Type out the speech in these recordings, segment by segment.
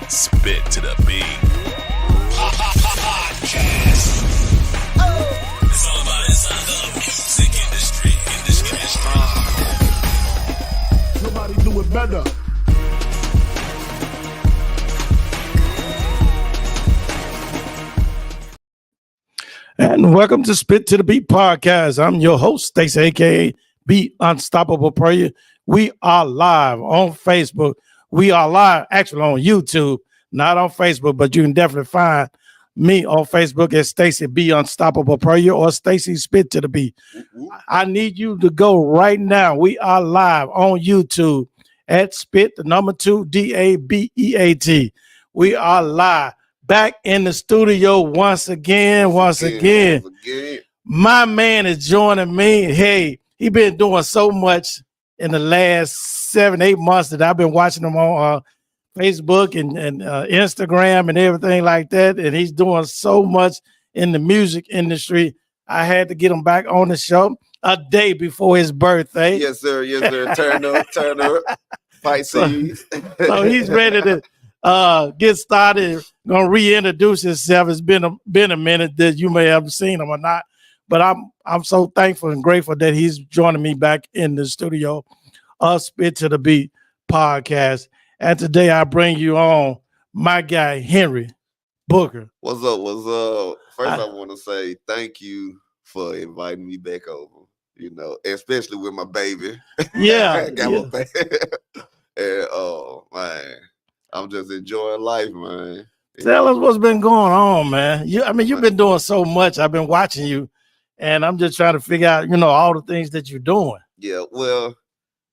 Spit to the beat. Podcast. It's all about inside the music industry. Nobody do it better. And welcome to Spit to the Beat podcast. I'm your host, Stacey, aka Beat Unstoppable Prayer. We are live on Facebook. We are live actually on YouTube, not on Facebook, but you can definitely find me on Facebook at Stacey Be Unstoppable Prayer or Stacey Spit to the Beat. I need you to go right now. We are live on YouTube at Spit, the number 2, DABEAT. We are live. Back in the studio once again. My man is joining me. Hey, he been doing so much in the last 7-8 months that I've been watching him on Facebook and Instagram and everything like that. And he's doing so much in the music industry. I had to get him back on the show a day before his birthday. Yes, sir. Yes, sir. Turn up. Pisces. So he's ready to get started. Gonna reintroduce himself. It's been a minute that you may have seen him or not, but I'm so thankful and grateful that he's joining me back in the studio. Spit to the Beat podcast. And today I bring you on my guy Henry Booker. What's up? First, I want to say thank you for inviting me back over. You know, especially with my baby. Yeah, my baby. And man, I'm just enjoying life, man. Tell us what's been going on, man. You've been doing so much. I've been watching you, and I'm just trying to figure out, all the things that you're doing. Yeah, well,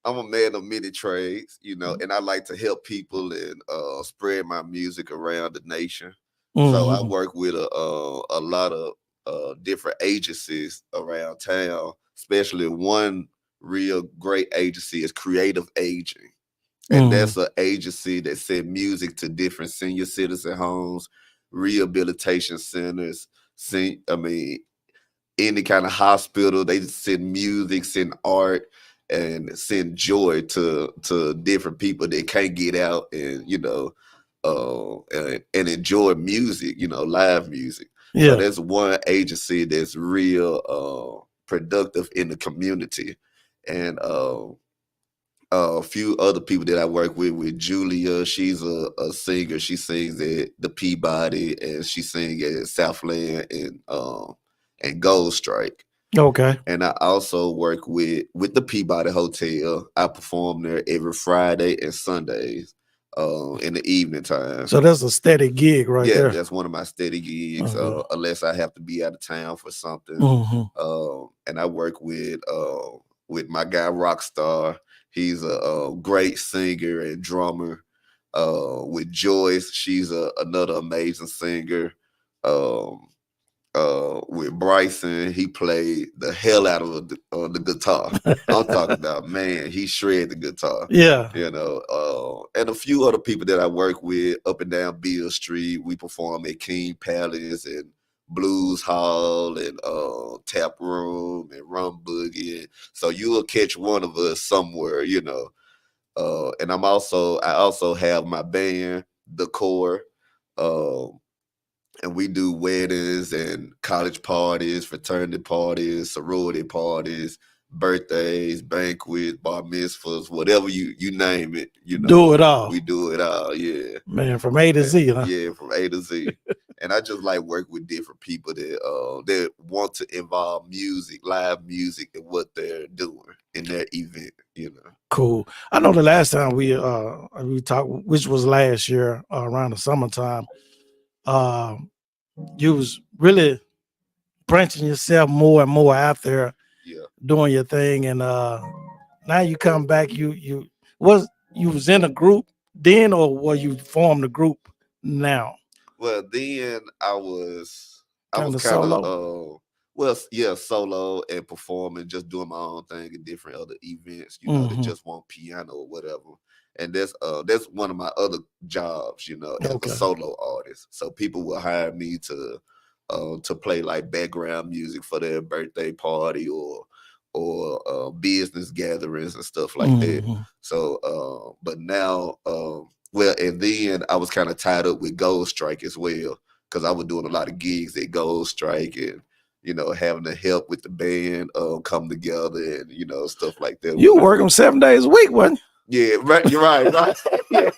I'm a man of many trades, and I like to help people and spread my music around the nation. Mm-hmm. So I work with a lot of different agencies around town, especially one real great agency is Creative Aging. And that's an agency that send music to different senior citizen homes, rehabilitation centers, any kind of hospital. They send music, send art, and send joy to different people that can't get out and, and enjoy music, live music. Yeah. So that's one agency that's real productive in the community. And a few other people that I work with Julia. She's a singer. She sings at the Peabody and she sings at Southland and Gold Strike. Okay. And I also work with the Peabody Hotel. I perform there every Friday and Sundays in the evening time. So that's a steady gig right there. Yeah, that's one of my steady gigs, unless I have to be out of town for something. And I work with my guy Rockstar. He's a great singer and drummer. With Joyce, she's another amazing singer. With Bryson, he played the hell out of the guitar. I'm talking about, man, he shred the guitar. Yeah. And a few other people that I work with up and down Beale Street. We perform at King Palace and Blues Hall and Tap Room and Rum Boogie. So you'll catch one of us somewhere, And I also have my band, The Core. And we do weddings and college parties, fraternity parties, sorority parties, birthdays, banquets, bar mitzvahs, whatever you name it. Do it all. We do it all. Yeah, man, from A to Z, huh? Yeah, from A to Z. And I just like work with different people that want to involve music, live music, in what they're doing in their event. Cool. I know the last time we talked, which was last year around the summertime, you was really branching yourself more and more out there, doing your thing, and now you come back. You was in a group then, or were you formed a group now? Well, then I was kind solo. of solo and performing, just doing my own thing in different other events, that just want piano or whatever. And that's one of my other jobs, as a solo artist. So people will hire me to play like background music for their birthday party or business gatherings and stuff like that. So, but now, and then I was kind of tied up with Gold Strike as well, because I was doing a lot of gigs at Gold Strike and, having to help with the band come together and, stuff like that. You work them 7 days a week, wasn't you? Yeah, right. You're right. Yeah.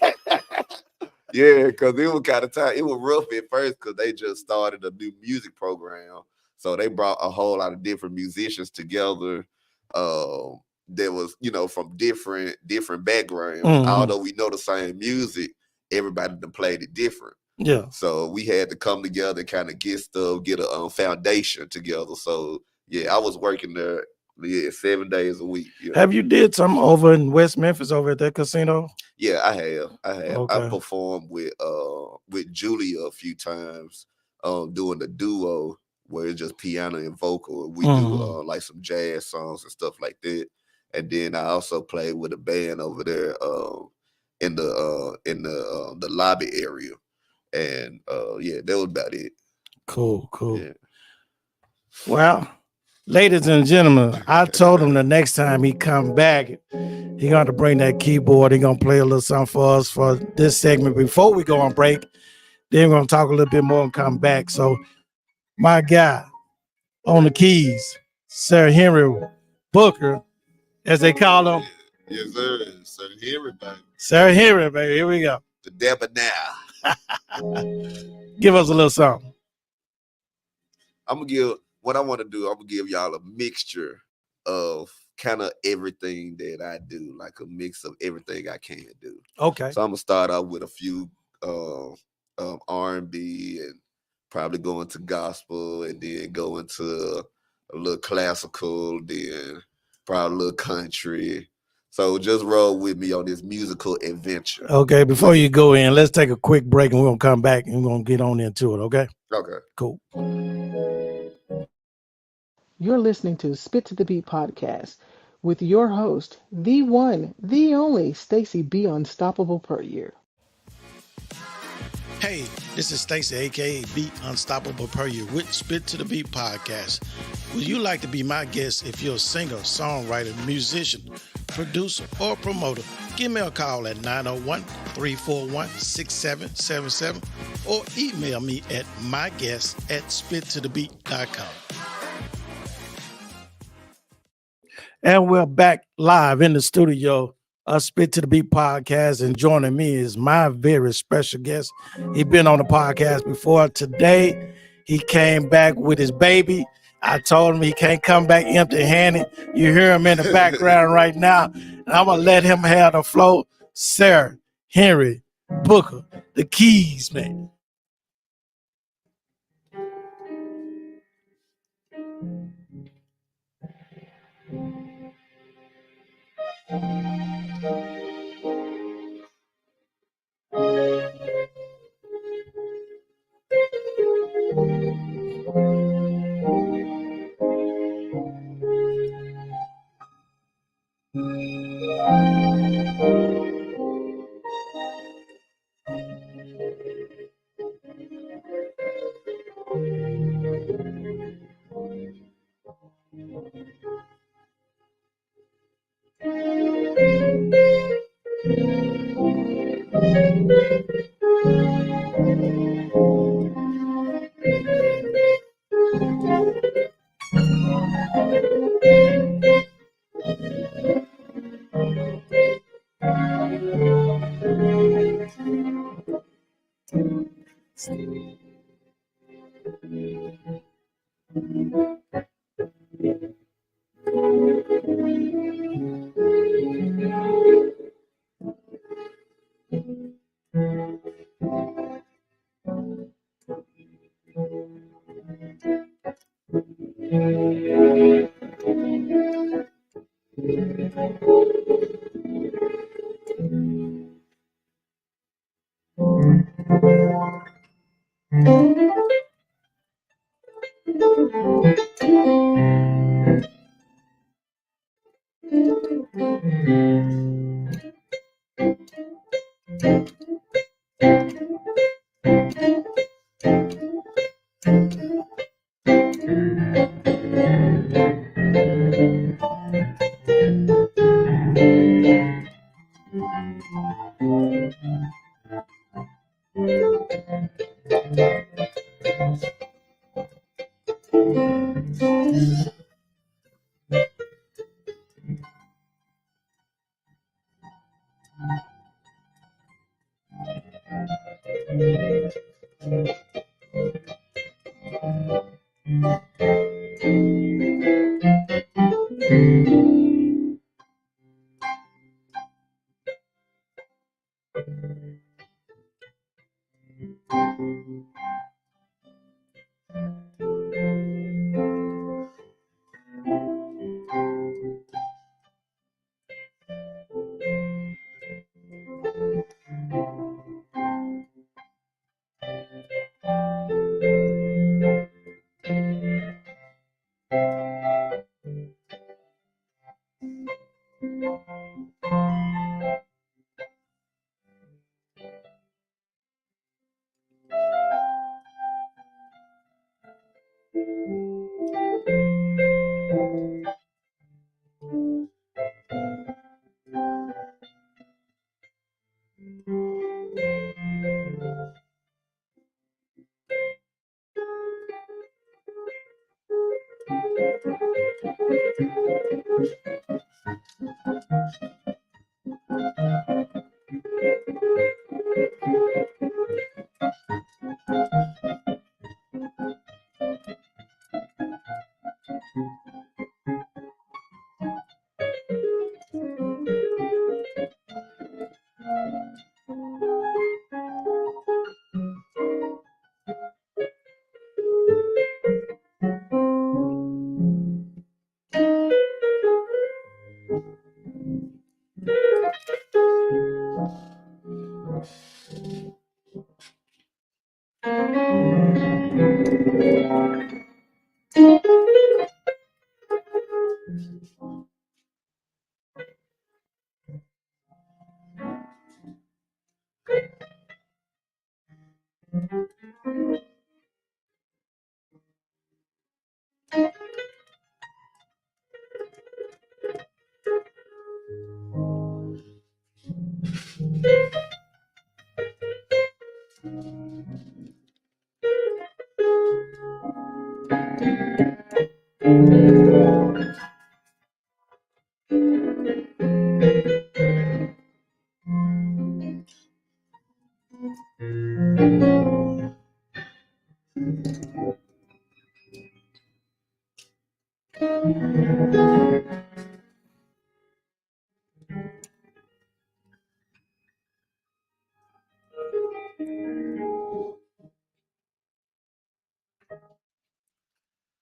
Yeah, because it was kind of tight. It was rough at first because they just started a new music program. So they brought a whole lot of different musicians together. That was, from different backgrounds. Although we know the same music, everybody done played it different. Yeah. So we had to come together and kind of get a foundation together. So yeah, I was working there 7 days a week. Have you did something over in West Memphis over at that casino? Yeah, I have. Okay. I performed with Julia a few times, doing the duo where it's just piano and vocal. We do like some jazz songs and stuff like that. And then I also played with a band over there in the lobby area. And that was about it. Cool. Yeah. Well, ladies and gentlemen, I told him the next time he come back, he going to bring that keyboard. He going to play a little something for us for this segment before we go on break. Then we're going to talk a little bit more and come back. So my guy on the keys, Sir Henry Booker, as they call him. Yes, sir. Sir Henry, baby. Sir Henry, baby. Here we go. The debonair. Give us a little something. I'm going to give y'all a mixture of kind of everything that I do, like a mix of everything I can do. Okay. So I'm going to start out with a few R&B and probably go into gospel and then go into a little classical, then probably a little country. So just roll with me on this musical adventure. Okay, before you go in, let's take a quick break and we're going to come back and we're going to get on into it, okay? Okay. Cool. You're listening to Spit to the Beat podcast with your host, the one, the only, Stacy B. Unstoppable Puryear. Hey, this is Stacy, aka Beat Unstoppable Puryear with Spit to the Beat podcast. Would you like to be my guest if you're a singer, songwriter, musician, producer, or promoter? Give me a call at 901-341-6777 or email me at myguest@spittothebeat.com. And we're back live in the studio, Spit to the Beat podcast, and joining me is my very special guest. He's been on the podcast before. Today, he came back with his baby. I told him he can't come back empty-handed. You hear him in the background right now. And I'm going to let him have the flow. Sir Henry Booker, the keys, man.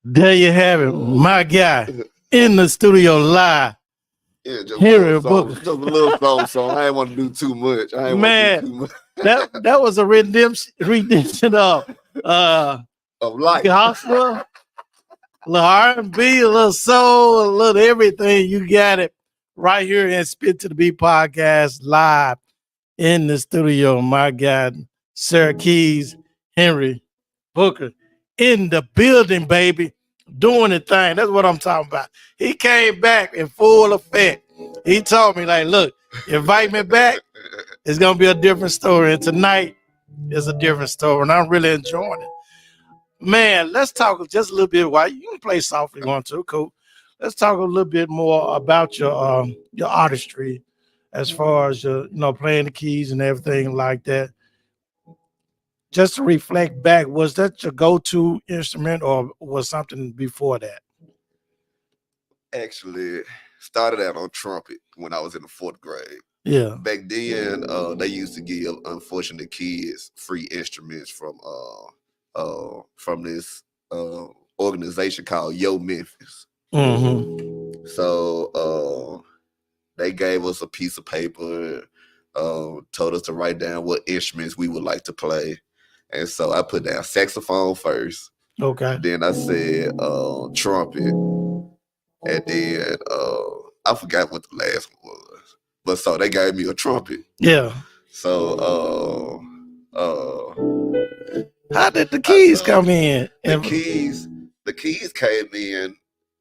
There you have it, my guy in the studio live. Yeah, just Henry a little Booker. song, just a little song. I didn't want to do too much. I didn't want to do too much. that was a redemption of life. gospel, a little R&B, a little soul, a little everything. You got it right here in Spit to the Beat podcast live in the studio. My God, Sarah Keys, Henry Booker in the building, baby, doing the thing. That's what I'm talking about. He came back in full effect. He told me, like, look, invite me back, it's going to be a different story. And tonight is a different story. And I'm really enjoying it. Man, let's talk just a little bit. Why you can play softly, if you want to, cool. Let's talk a little bit more about your artistry, as far as your, playing the keys and everything like that. Just to reflect back, was that your go-to instrument, or was something before that? Actually, started out on trumpet when I was in the 4th grade. Yeah. Back then, they used to give unfortunate kids free instruments from this organization called Yo Memphis. Mm-hmm. So they gave us a piece of paper, told us to write down what instruments we would like to play. And so I put down saxophone first. Okay. Then I said trumpet. And then I forgot what the last one was. But so they gave me a trumpet. Yeah. So how did the keys come in? The keys came in a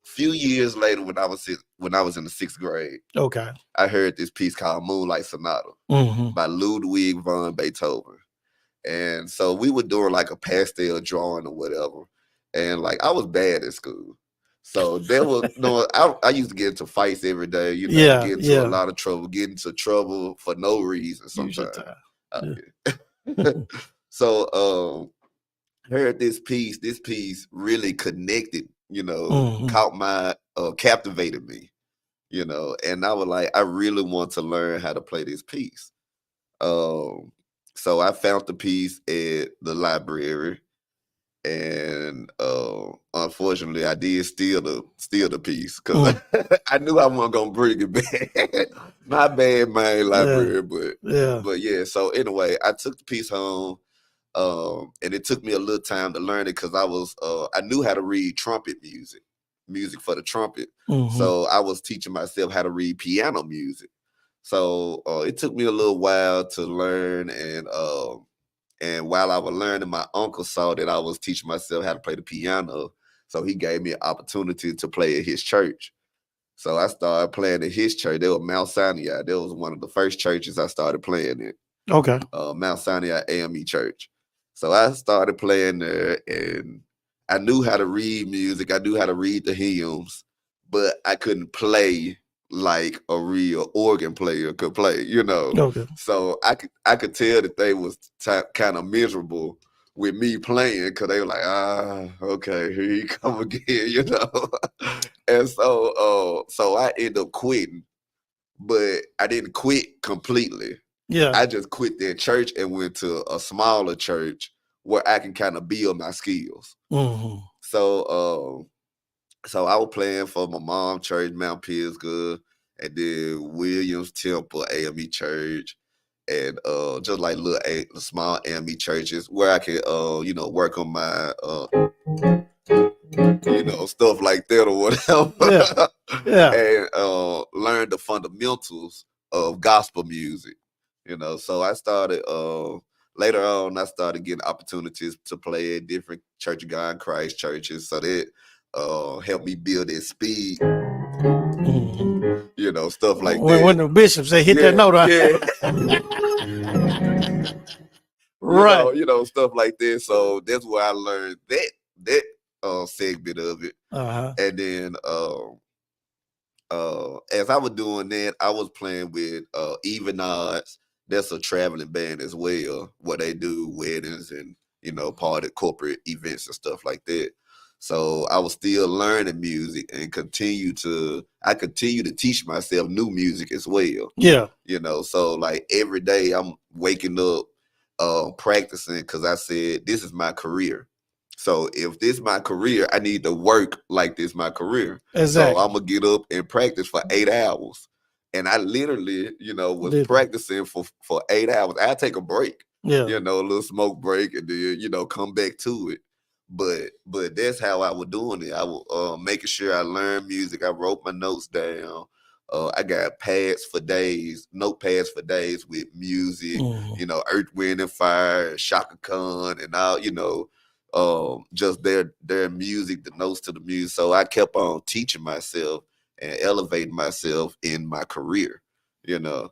few years later when I was in the 6th grade. Okay. I heard this piece called Moonlight Sonata by Ludwig van Beethoven. And so we were doing like a pastel drawing or whatever. And like I was bad at school. So there was I used to get into fights every day, get into a lot of trouble, get into trouble for no reason sometimes. So heard this piece really connected, caught my captivated me, and I was like, I really want to learn how to play this piece. So I found the piece at the library. And unfortunately, I did steal the piece because I knew I wasn't gonna bring it back. My bad, man, library, but yeah. So anyway, I took the piece home, and it took me a little time to learn it because I knew how to read trumpet music for the trumpet. So I was teaching myself how to read piano music. So it took me a little while to learn, and while I was learning, my uncle saw that I was teaching myself how to play the piano. So he gave me an opportunity to play at his church. So I started playing at his church. They were Mount Sinai. That was one of the first churches I started playing in. Okay. Mount Sinai AME Church. So I started playing there, and I knew how to read music. I knew how to read the hymns, but I couldn't play like a real organ player could play, Okay. So I could tell that they was kind of miserable with me playing because they were like, okay, here you come again, And so I ended up quitting, but I didn't quit completely. Yeah. I just quit that church and went to a smaller church where I can kind of build my skills. So I was playing for my mom's church, Mount Pisgah, and then Williams Temple, AME Church, and just like little small AME churches where I could, work on my, stuff like that or whatever. And learn the fundamentals of gospel music, So I started, later on, I started getting opportunities to play at different Church of God in Christ churches. So that helped me build that speed, stuff like that. When the bishop say hit that note, right? Stuff like that. So that's where I learned that segment of it. And then as I was doing that, I was playing with Even Odds. That's a traveling band as well, where they do weddings and part of corporate events and stuff like that. So I was still learning music and continue to teach myself new music as well. Yeah. So like every day I'm waking up practicing because I said, this is my career. So if this is my career, I need to work like this is my career. Exactly. So I'm going to get up and practice for 8 hours. And I literally, was practicing for 8 hours. I take a break, a little smoke break, and then, come back to it. But that's how I was doing it. I was making sure I learned music. I wrote my notes down. I got notepads for days with music, Earth, Wind and Fire, Shaka Khan, and all, just their music, the notes to the music. So I kept on teaching myself and elevating myself in my career, So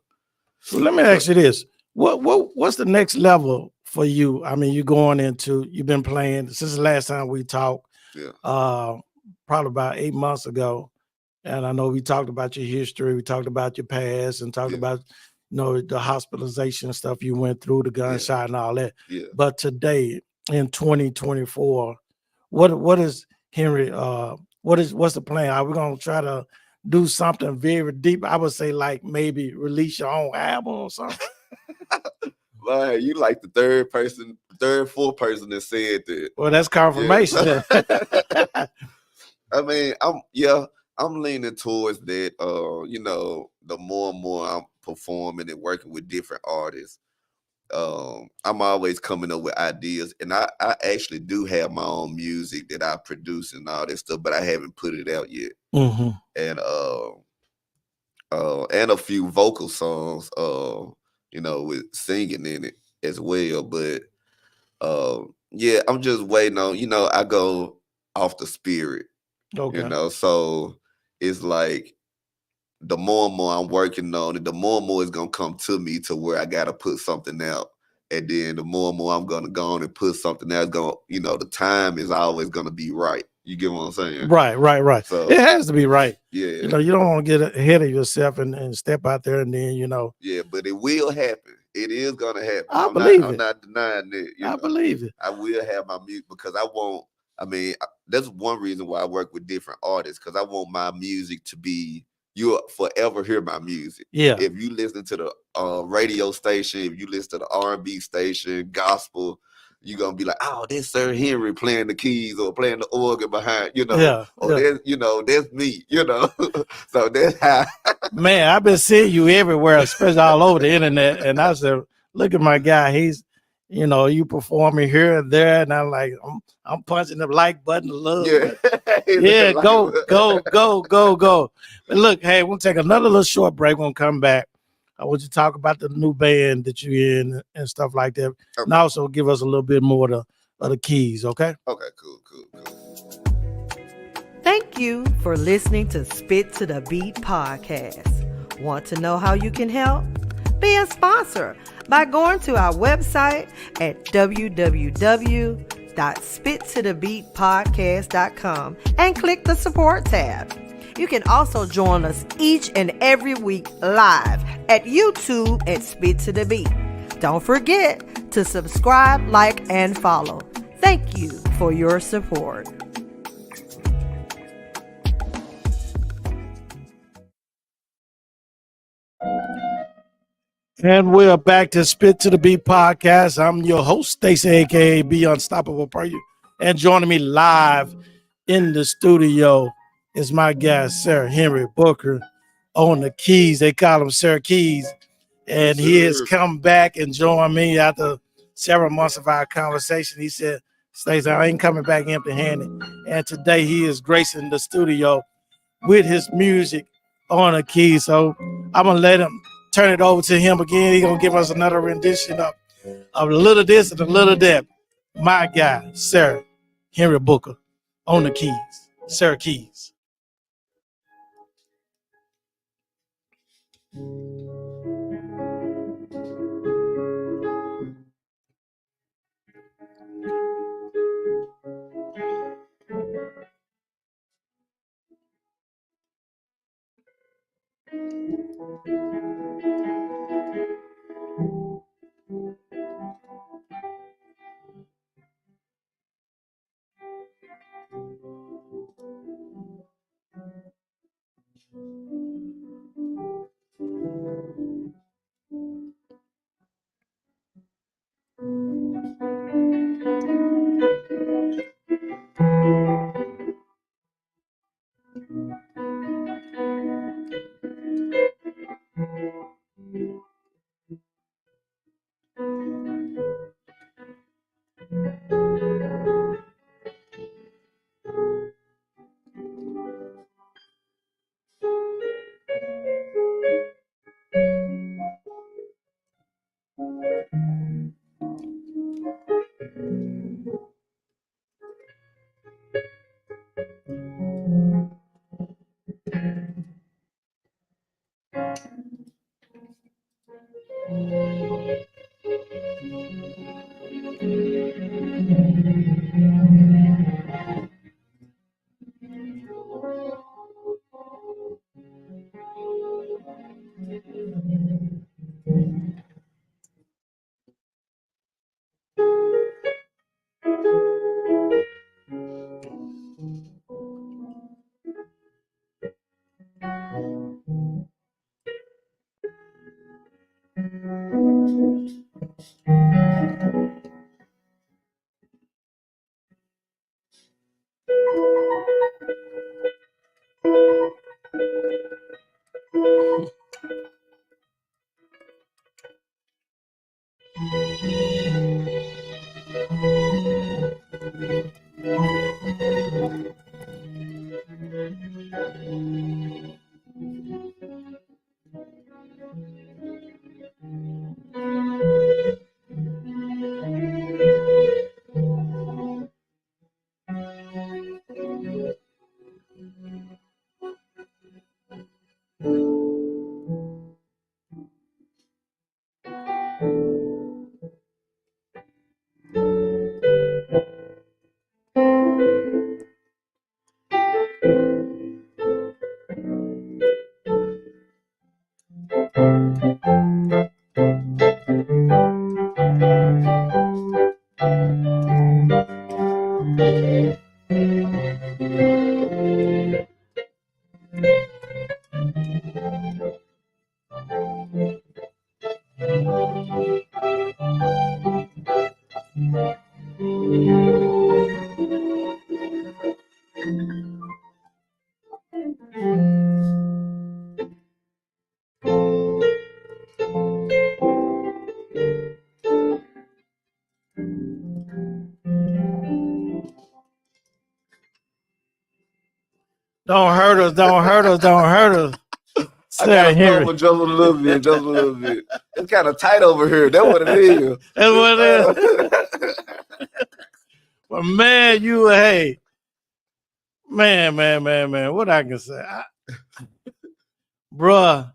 let me ask you this. What's the next level for you? I mean, you've been playing since the last time we talked, probably about 8 months ago. And I know we talked about your history, we talked about your past, and talked about, the hospitalization stuff you went through, the gunshot and all that. Yeah. But today in 2024, what is Henry? What's the plan? Are we gonna try to do something very deep? I would say like maybe release your own album or something. Man, you like the fourth person that said that. Well, that's confirmation. Yeah. I mean, I'm leaning towards that. The more and more I'm performing and working with different artists, I'm always coming up with ideas, and I actually do have my own music that I produce and all that stuff, but I haven't put it out yet. Mm-hmm. And a few vocal songs, with singing in it as well. But yeah, I'm just waiting on. I go off the spirit. Okay. So it's like the more and more I'm working on it, the more and more it's gonna come to me to where I gotta put something out. And then the more and more I'm gonna go on and put something else, the time is always gonna be right. You get what I'm saying? Right. So it has to be right. yeah. You don't want to get ahead of yourself and step out there and then, Yeah, but it will happen. It is gonna happen. I believe I'm it. not denying it. I believe it. I will have my music because I want. That's one reason why I work with different artists, because I want my music to be. You'll forever hear my music. Yeah. If you listen to the radio station, if you listen to the R&B station, gospel, you're gonna be like, oh, that's Sir Henry playing the keys or playing the organ behind, Yeah. that's me, So that's how. Man, I've been seeing you everywhere, especially all over the internet. And I said, look at my guy. He's, you performing here and there. And I'm like, I'm punching the like button a little bit. Yeah, go. But look, hey, we'll take another little short break. We'll come back. I want you to talk about the new band that you're in and stuff like that. Okay. And also give us a little bit more of the keys, okay? Okay, cool. Thank you for listening to Spit to the Beat podcast. Want to know how you can help? Be a sponsor by going to our website at www.spittothebeatpodcast.com and click the support tab. You can also join us each and every week live at YouTube at Spit to the Beat. Don't forget to subscribe, like, and follow. Thank you for your support. And we're back to Spit to the Beat podcast. I'm your host, Stacey, aka Be Unstoppable Prayer. And joining me live in the studio is my guest, Sir Henry Booker, on the keys. They call him Sir Keys. And he has come back and joined me after several months of our conversation. He said, Stacey, I ain't coming back empty-handed. And today he is gracing the studio with his music on the keys. So I'm going to let him turn it over to him again. He's going to give us another rendition of a little this and a little that. My guy, Sir Henry Booker, on the keys. Sir Keys. Don't hurt us, don't hurt us, don't hurt us. I got to cover just a little bit, just a little bit. It's kind of tight over here. That's what it is. That's what it is. But man, hey, man, what I can say, bruh,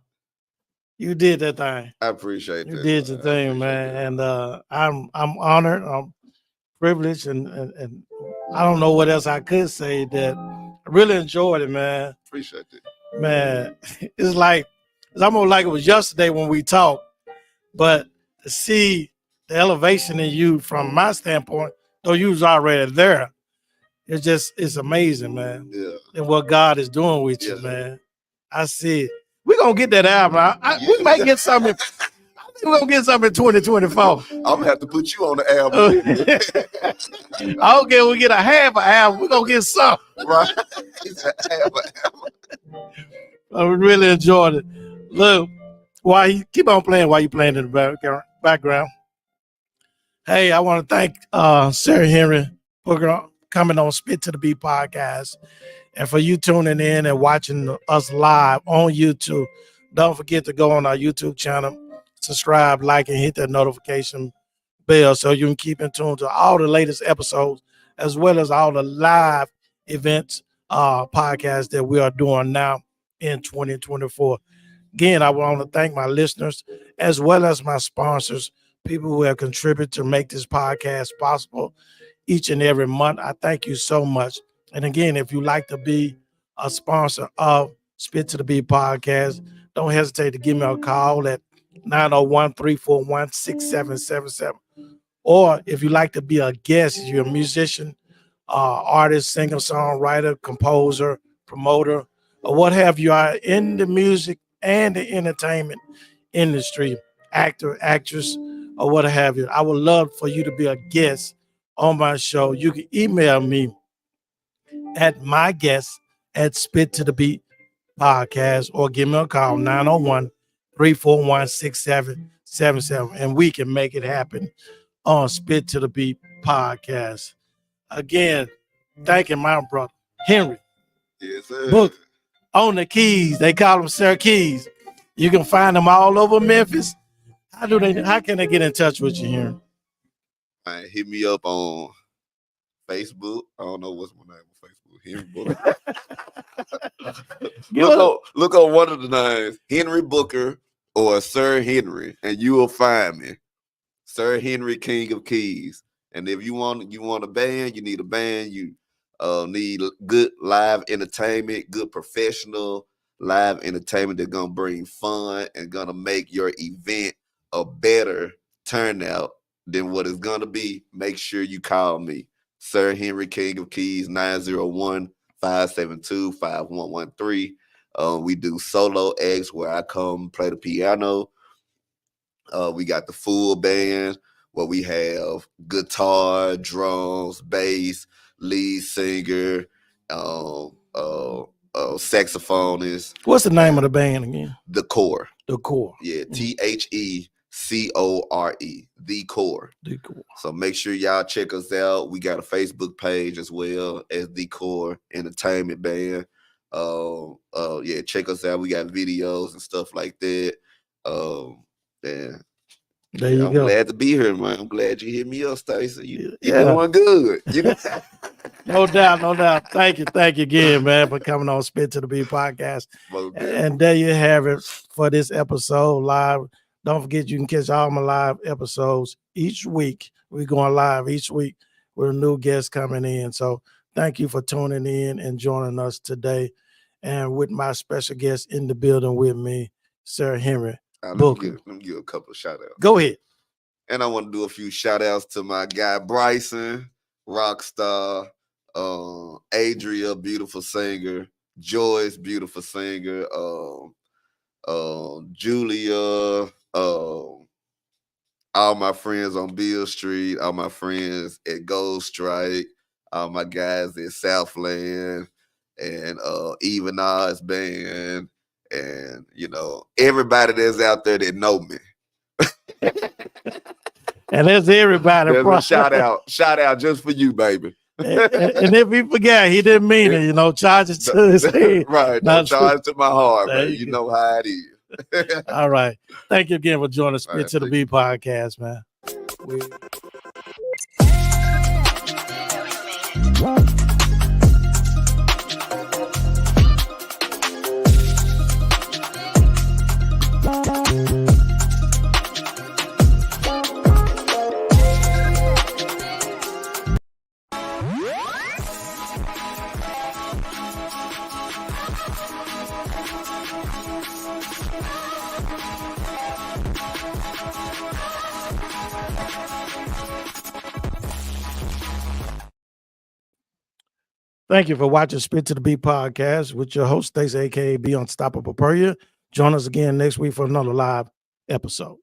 you did that thing. I appreciate you that. You did your thing, man, and I'm honored, I'm privileged, and I don't know what else I could say. That I really enjoyed it, man. Appreciate it, man. It's almost like it was yesterday when we talked, but to see the elevation in you from my standpoint, though you was already there, it's amazing, man. Yeah. And what God is doing with you, man. I see it. We're gonna get that album. We might get something. I think we're gonna get something in 2024. I'm gonna have to put you on the album. I don't care. We get a half an album. We're gonna get something. Right. It's a half an album. I really enjoyed it. Look, while you keep on playing while you're playing in the background. Hey, I want to thank Sarah Henry for coming on Spit to the Beat podcast, and for you tuning in and watching us live on YouTube. Don't forget to go on our YouTube channel, subscribe, like, and hit that notification bell so you can keep in tune to all the latest episodes, as well as all the live events, podcasts that we are doing now in 2024. Again, I want to thank my listeners as well as my sponsors, people who have contributed to make this podcast possible each and every month. I thank you so much. And again, if you like to be a sponsor of Spit to the Beat podcast, don't hesitate to give me a call at 901-341-6777. Or if you like to be a guest, if you're a musician, artist, singer, songwriter, composer, promoter, or what have you, are in the music and the entertainment industry, actor, actress, or what have you, I would love for you to be a guest on my show. You can email me at myguest@Spit to the Beat podcast, or give me a call 901-341-6777, and we can make it happen on Spit to the Beat podcast. Again, thanking my brother Henry. Yes, sir. Book on the keys. They call him Sir Keys. You can find them all over Memphis. How can they get in touch with you here? Man, hit me up on Facebook. I don't know what's my name on Facebook. Henry Booker. look on one of the names, Henry Booker or Sir Henry, and you will find me. Sir Henry, King of Keys. And if you want a band, you need a band. You need good live entertainment, good professional live entertainment that's gonna bring fun and gonna make your event a better turnout than what it's gonna be. Make sure you call me, Sir Henry, King of Keys, 901-572-5113. We do solo acts where I come play the piano. We got the full band where we have guitar, drums, bass, lead singer, saxophonist. What's the name of the band again? The Core. The Core. Yeah, TheCore. The Core. The Core. So make sure y'all check us out. We got a Facebook page as well as The Core Entertainment Band. Yeah, check us out. We got videos and stuff like that. Yeah. There you I'm go. glad to be here, man. I'm glad you hit me up, Stacey. You're doing good. No doubt. Thank you again, man, for coming on Spit to the Beat podcast. And there you have it for this episode live. Don't forget, you can catch all my live episodes each week. We're going live each week with a new guest coming in. So thank you for tuning in and joining us today. And with my special guest in the building with me, Sarah Henry. Let me give a couple of shout outs. Go ahead. And I want to do a few shout outs to my guy Bryson, rock star, Adria, beautiful singer, Joyce, beautiful singer, Julia, all my friends on Beale Street, all my friends at Gold Strike, all my guys at Southland, and Even Oz Band, and everybody that's out there that know me. And that's everybody. There's a shout out just for you, baby. and if he forgot, he didn't mean it. Charge it to his head. Right, charge to my heart, man. You know how it is. All right. Thank you again for joining us Spit to the Beat podcast, man. Thank you for watching Spit to the Beat podcast with your host, Stacey, aka Be Unstoppable Prayer. Join us again next week for another live episode.